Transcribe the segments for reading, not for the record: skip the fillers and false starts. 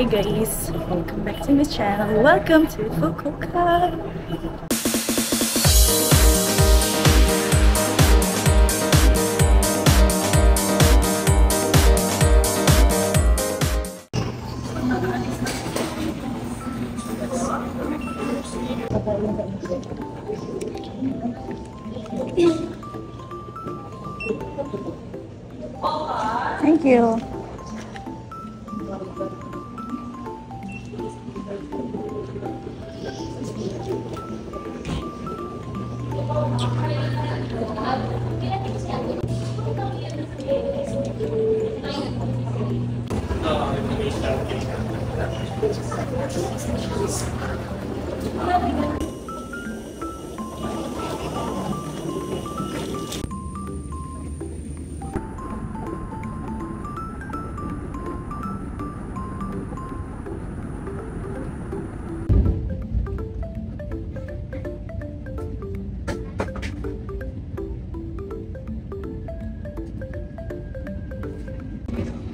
Hi guys! Welcome back to my channel. Welcome to Fukuoka! Thank you.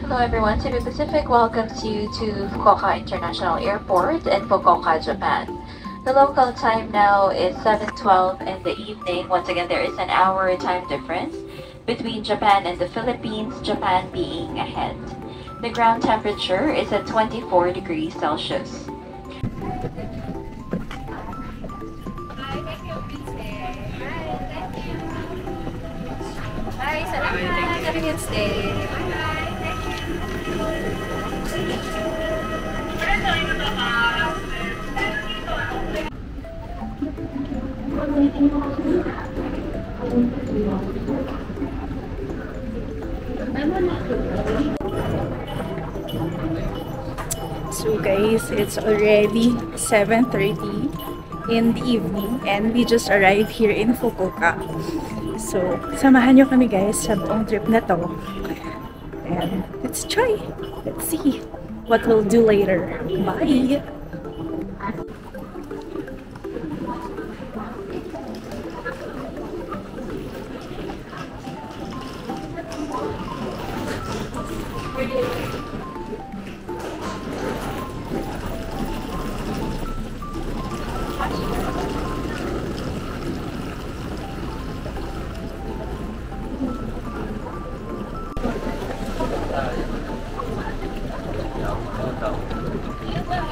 Hello everyone, Cebu Pacific welcomes you to Fukuoka International Airport in Fukuoka, Japan. The local time now is 7:12 in the evening. Once again, there is an hour time difference between Japan and the Philippines, Japan being ahead. The ground temperature is at 24 degrees Celsius. Bye, salamat. Have a good stay. So guys, it's already 7:30 in the evening and we just arrived here in Fukuoka. So, samahan nyo kami guys sa buong trip na to. And let's try. Let's see what we'll do later. Bye!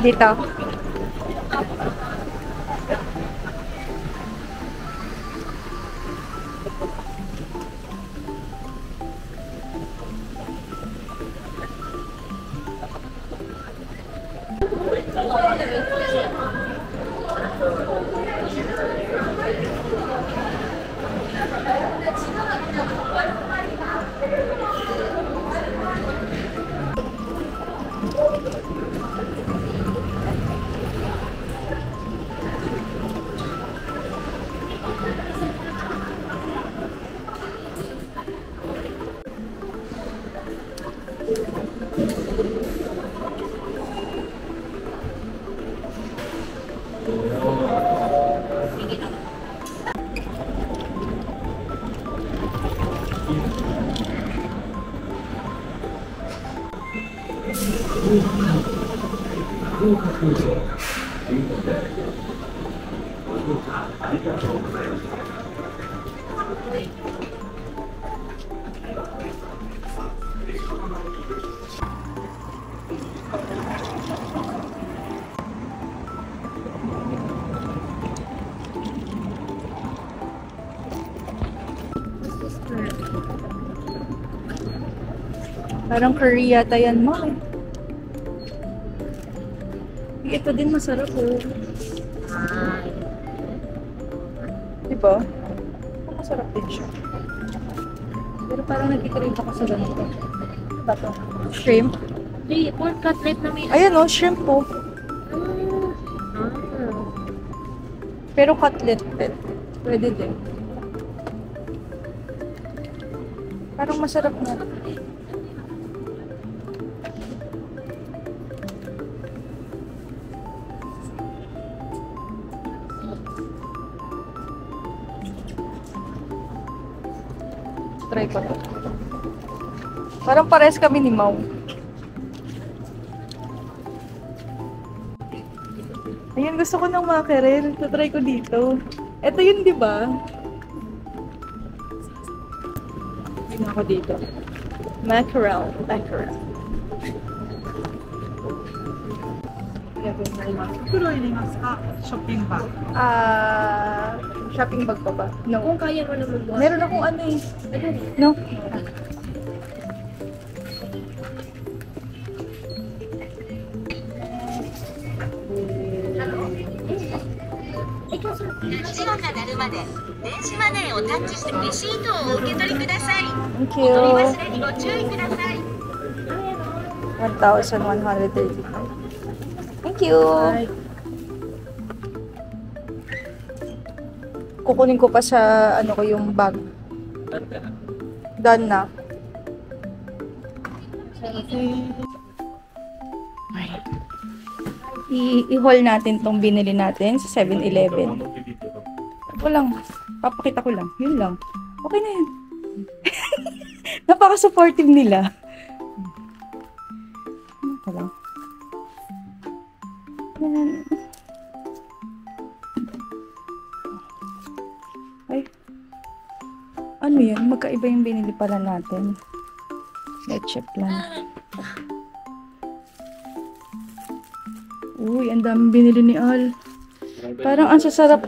Dito. Parang curry yata yan mo eh. Ito din masarap oh. Diba? Masarap din siya. Pero parang nagkikrave ako sa ganito. Diba to? Shrimp? Hey, pork cutlet na may... Ayan oh, shrimp po. Pero cutlet din. Pwede din. Parang masarap na. Try ko to. Parang pares kami ni Mau. Ayun, gusto ko ng mackerel. Tatry ko dito. Ito yun, di ba? Tingnan ako dito. Mackerel. Mackerel. Shopping bag. Shopping bag pa ba? No. Kung kaya mo naman buhat. Meron akong ano eh. No? Ano? 8音が鳴るまで電子マネーをタッチしてレシートをお受け取りください。 Thank お取り you. 忘れにご注意ください。 1,135. Thank you. Kukunin ko pa sa ano ko yung bag. Done na. I-haul natin tong binili natin sa 7-Eleven. Walang, papakita ko lang. Yun lang. Okay na yun. Napaka-supportive nila. Ano lang. Yan. Ay. Ano yan? Magkaiba yung binili pala natin. Leche plan. Uy, ang daming binili ni Al. Parang ang sasarap.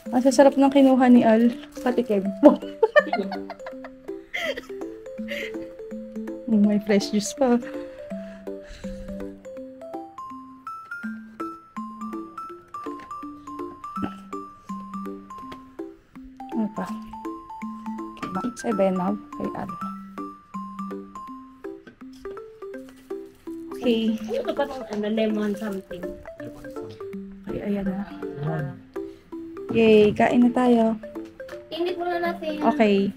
Ang sasarap ng kinuha ni Al. Patikim. May fresh juice pa. Ano pa? Sa iba yan now. Kay Al. Okay. Ano ba itong ano, lemon something? Okay, ayan na. Yay, kain na tayo. Init muna natin. Okay.